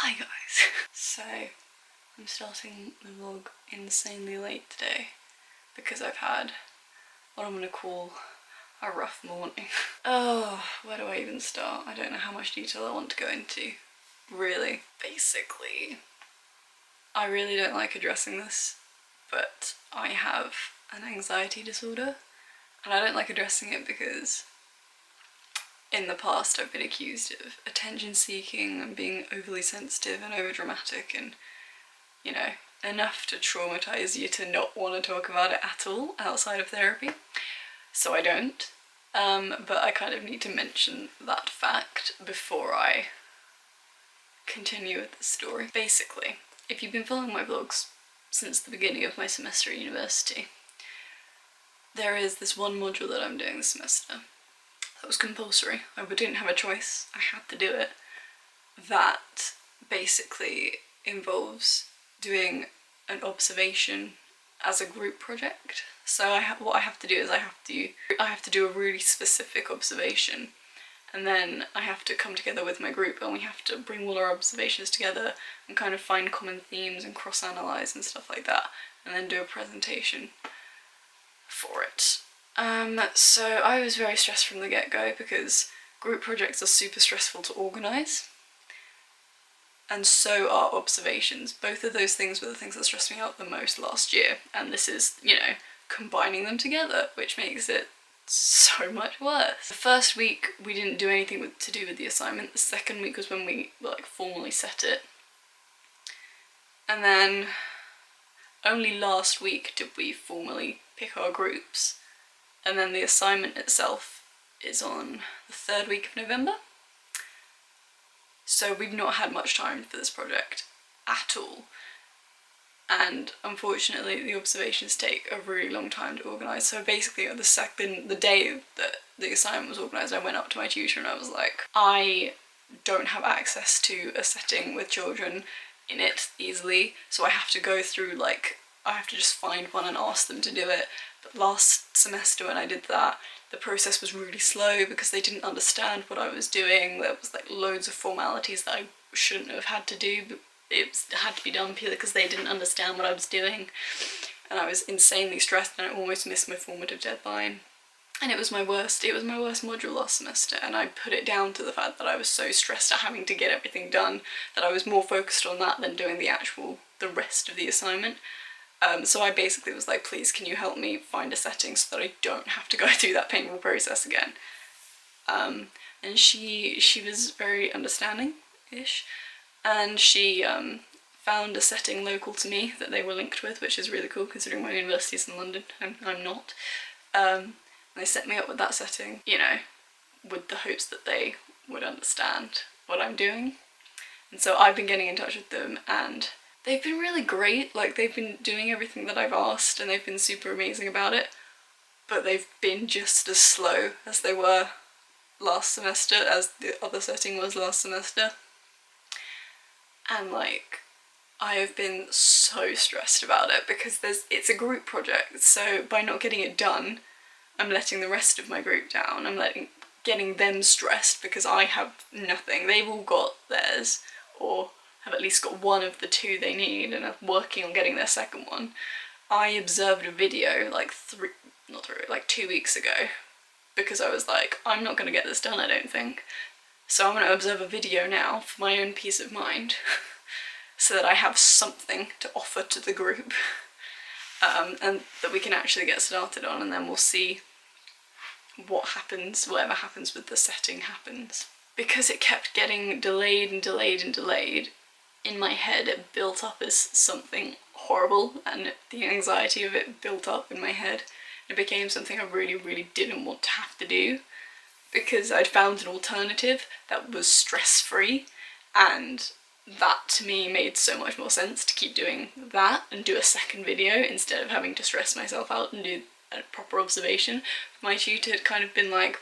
Hi guys! So, I'm starting the vlog insanely late today because I've had what I'm gonna call a rough morning. Oh, where do I even start? I don't know how much detail I want to go into. Really. Basically, I really don't like addressing this, but I have an anxiety disorder, and I don't like addressing it because in the past I've been accused of attention seeking and being overly sensitive and overdramatic and, you know, enough to traumatize you to not want to talk about it at all outside of therapy. So I don't. But I kind of need to mention that fact before I continue with the story. Basically, if you've been following my vlogs since the beginning of my semester at university, there is this one module that I'm doing this semester that was compulsory. I didn't have a choice, I had to do it. That basically involves doing an observation as a group project. So what I have to do is I have to do a really specific observation, and then I have to come together with my group and we have to bring all our observations together and kind of find common themes and cross-analyse and stuff like that, and then do a presentation for it. So I was very stressed from the get-go because group projects are super stressful to organise, and so are observations. Both of those things were the things that stressed me out the most last year, and this is, you know, combining them together, which makes it so much worse. The first week we didn't do anything to do with the assignment. The second week was when we like formally set it, and then only last week did we formally pick our groups. And then the assignment itself is on the 3rd week of November. So we've not had much time for this project at all. And unfortunately the observations take a really long time to organise. So basically the day that the assignment was organised, I went up to my tutor and I was like, I don't have access to a setting with children in it easily, so I have to go through I have to just find one and ask them to do it. But last semester when I did that, the process was really slow because they didn't understand what I was doing. There was like loads of formalities that I shouldn't have had to do, but it had to be done purely because they didn't understand what I was doing. And I was insanely stressed and I almost missed my formative deadline. And it was my worst module last semester, and I put it down to the fact that I was so stressed at having to get everything done that I was more focused on that than doing the rest of the assignment. So I basically was like, please can you help me find a setting so that I don't have to go through that painful process again. And she was very understanding-ish, and she found a setting local to me that they were linked with, which is really cool considering my university's in London and I'm not. And they set me up with that setting, you know, with the hopes that they would understand what I'm doing. And so I've been getting in touch with them and they've been really great. Like, they've been doing everything that I've asked and they've been super amazing about it, but they've been just as slow as they were last semester, as the other setting was last semester. And like, I have been so stressed about it because it's a group project, so by not getting it done, I'm letting the rest of my group down. I'm getting them stressed because I have nothing. They've all got theirs, or have at least got one of the 2 they need and are working on getting their second one. I observed a video like 2 weeks ago because I was like, I'm not going to get this done, I don't think. So I'm going to observe a video now for my own peace of mind so that I have something to offer to the group, and that we can actually get started on, and then we'll see what happens. Whatever happens with the setting happens. Because it kept getting delayed and delayed and delayed, in my head it built up as something horrible, and the anxiety of it built up in my head. It became something I really, really didn't want to have to do, because I'd found an alternative that was stress-free, and that to me made so much more sense to keep doing that and do a second video instead of having to stress myself out and do a proper observation. My tutor had kind of been like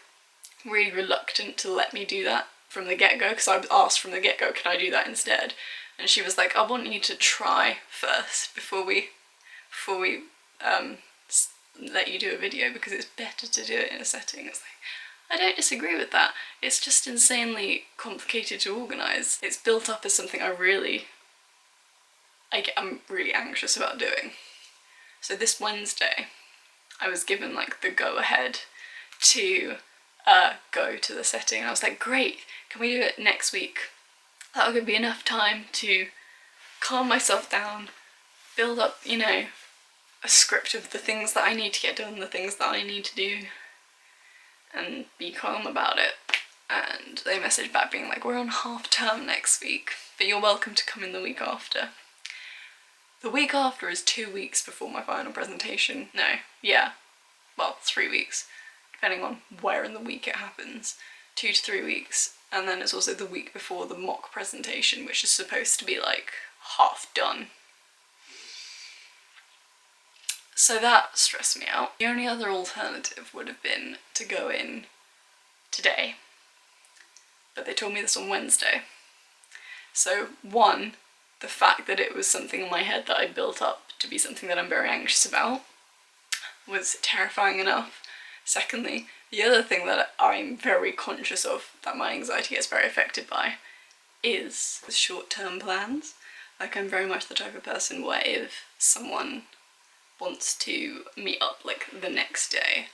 really reluctant to let me do that from the get-go, because I was asked from the get-go, can I do that instead? And she was like, I want you to try first before we let you do a video, because it's better to do it in a setting. It's like, I don't disagree with that. It's just insanely complicated to organise. It's built up as something I'm really anxious about doing. So this Wednesday, I was given like the go-ahead to go to the setting, and I was like, great, can we do it next week? That'll give me enough time to calm myself down, build up, you know, a script of the things that I need to get done, the things that I need to do, and be calm about it. And they messaged back being like, we're on half term next week, but you're welcome to come in the week after. The week after is 2 weeks before my final presentation. No, yeah, well, 3 weeks, depending on where in the week it happens. 2 to 3 weeks. And then it's also the week before the mock presentation, which is supposed to be like half done. So that stressed me out. The only other alternative would have been to go in today, but they told me this on Wednesday. So one, the fact that it was something in my head that I built up to be something that I'm very anxious about was terrifying enough. Secondly, the other thing that I'm very conscious of that my anxiety gets very affected by is short-term plans. Like, I'm very much the type of person where if someone wants to meet up like the next day,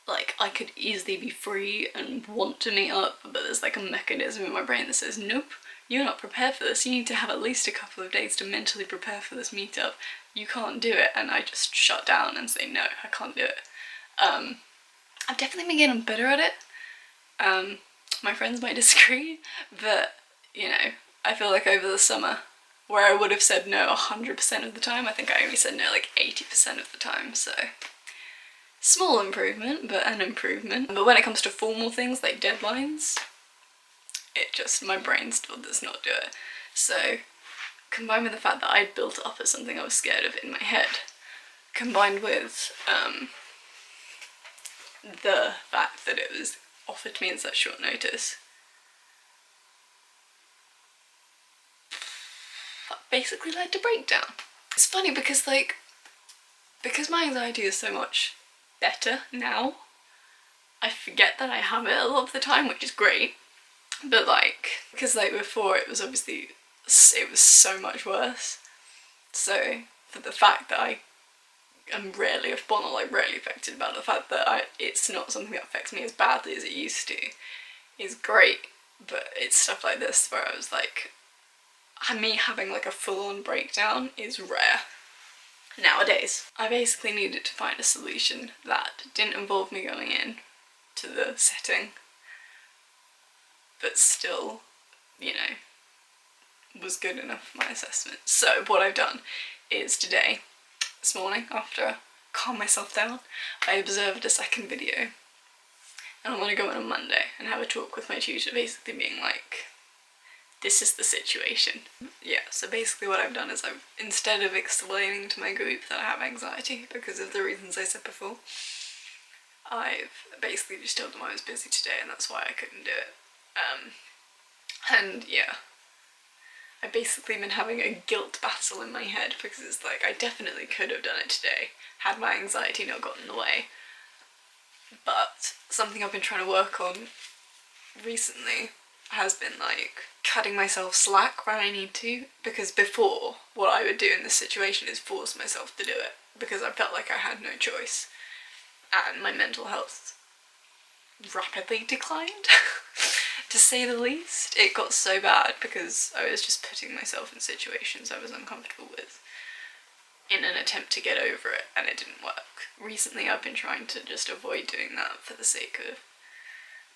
like I could easily be free and want to meet up, but there's like a mechanism in my brain that says, nope, you're not prepared for this, you need to have at least a couple of days to mentally prepare for this meetup, you can't do it. And I just shut down and say, no, I can't do it. I've definitely been getting better at it. My friends might disagree, but you know, I feel like over the summer, where I would have said no 100% of the time, I think I only said no like 80% of the time, so small improvement, but an improvement. But when it comes to formal things like deadlines, it just, my brain still does not do it. So combined with the fact that I'd built it up as something I was scared of in my head, combined with the fact that it was offered to me in such short notice, that basically led to breakdown. It's funny because because my anxiety is so much better now, I forget that I have it a lot of the time, which is great. But like, because like before it was obviously, it was so much worse. So for the fact that I am rarely affected by the fact that it's not something that affects me as badly as it used to, is great. But it's stuff like this where I was like, me having like a full-on breakdown is rare nowadays. I basically needed to find a solution that didn't involve me going in to the setting, but still, you know, was good enough for my assessment. So what I've done is today, this morning, after I calmed myself down, I observed a second video, and I'm going to go in on Monday and have a talk with my tutor, basically being like, this is the situation. Yeah, so basically what I've done is instead of explaining to my group that I have anxiety because of the reasons I said before, I've basically just told them I was busy today and that's why I couldn't do it. And yeah, I've basically been having a guilt battle in my head because it's like, I definitely could have done it today had my anxiety not gotten in the way. But something I've been trying to work on recently has been like cutting myself slack when I need to, because before, what I would do in this situation is force myself to do it because I felt like I had no choice, and my mental health rapidly declined to say the least. It got so bad because I was just putting myself in situations I was uncomfortable with in an attempt to get over it, and it didn't work. Recently I've been trying to just avoid doing that for the sake of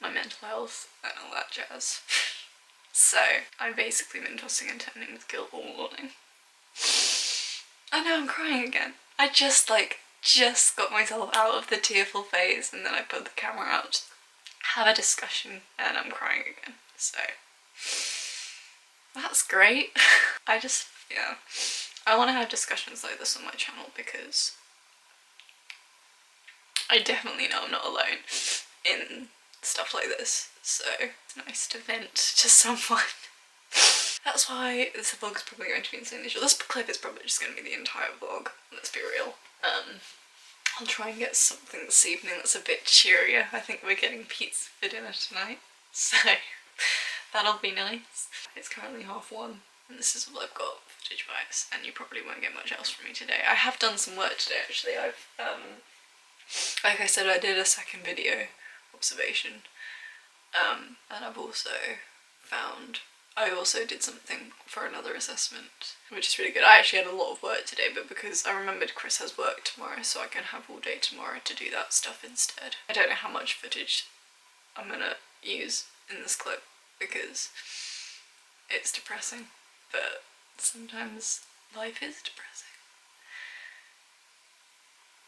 my mental health and all that jazz. So I've basically been tossing and turning with guilt all morning. I know, I'm crying again. I just got myself out of the tearful phase, and then I put the camera out, have a discussion, and I'm crying again. So that's great. Yeah, I want to have discussions like this on my channel because I definitely know I'm not alone in stuff like this, so it's nice to vent to someone. That's why this vlog is probably going to be insanely short. This clip is probably just going to be the entire vlog, let's be real. I'll try and get something this evening that's a bit cheerier. I think we're getting pizza for dinner tonight, so that'll be nice. It's currently 1:30 and this is all I've got footage-wise, and you probably won't get much else from me today. I have done some work today actually. I've, like I said, I did a second video observation, and I've also found, I also did something for another assessment, which is really good. I actually had a lot of work today, but because I remembered Chris has work tomorrow, so I can have all day tomorrow to do that stuff instead. I don't know how much footage I'm gonna use in this clip because it's depressing, but sometimes life is depressing.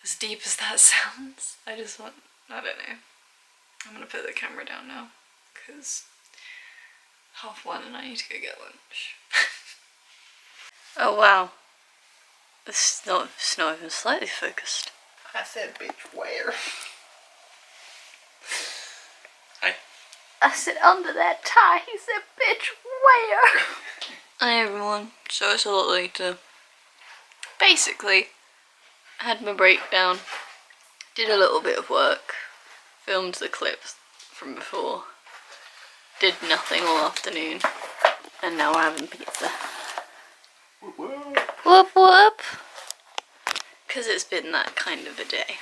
As deep as that sounds, I don't know. I'm gonna put the camera down now because 1:30 and I need to go get lunch. Oh wow. It's not even slightly focused. I said bitch where? Hi. I said under that tie, he said bitch where? Hi everyone, so it's a lot later. Basically, I had my breakdown, did a little bit of work, filmed the clips from before, did nothing all afternoon, and now we're having pizza. Whoop whoop! Because it's been that kind of a day,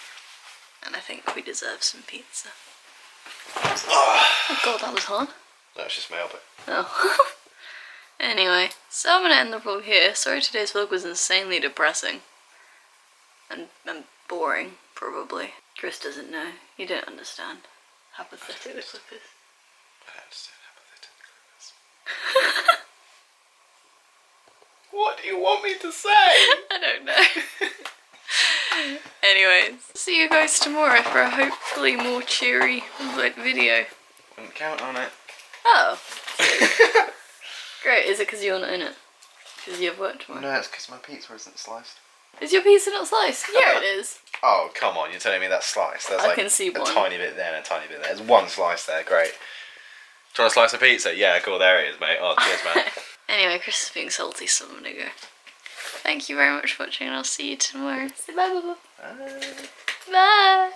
and I think we deserve some pizza. Oh god, that was hard. That was just my elbow. Oh. Anyway, so I'm gonna end the vlog here. Sorry today's vlog was insanely depressing. And boring, probably. Chris doesn't know. You don't understand how pathetic the clip is. I understand how pathetic the clip is. What do you want me to say? I don't know. Anyways, see you guys tomorrow for a hopefully more cheery video. Wouldn't count on it. Oh. Great, is it because you're not in it? Because you have work tomorrow? No, it's because my pizza isn't sliced. Is your pizza not sliced? Yeah, it is. Oh, come on, you're telling me that's sliced? There's I like can see a one. tiny bit there and a tiny bit there. There's one slice there, great. Trying to slice a pizza? Yeah, cool, there it is, mate. Oh, cheers, man. Anyway, Chris is being salty, so I'm gonna go. Thank you very much for watching, and I'll see you tomorrow. Say bye, bye, bye. Bye. Bye.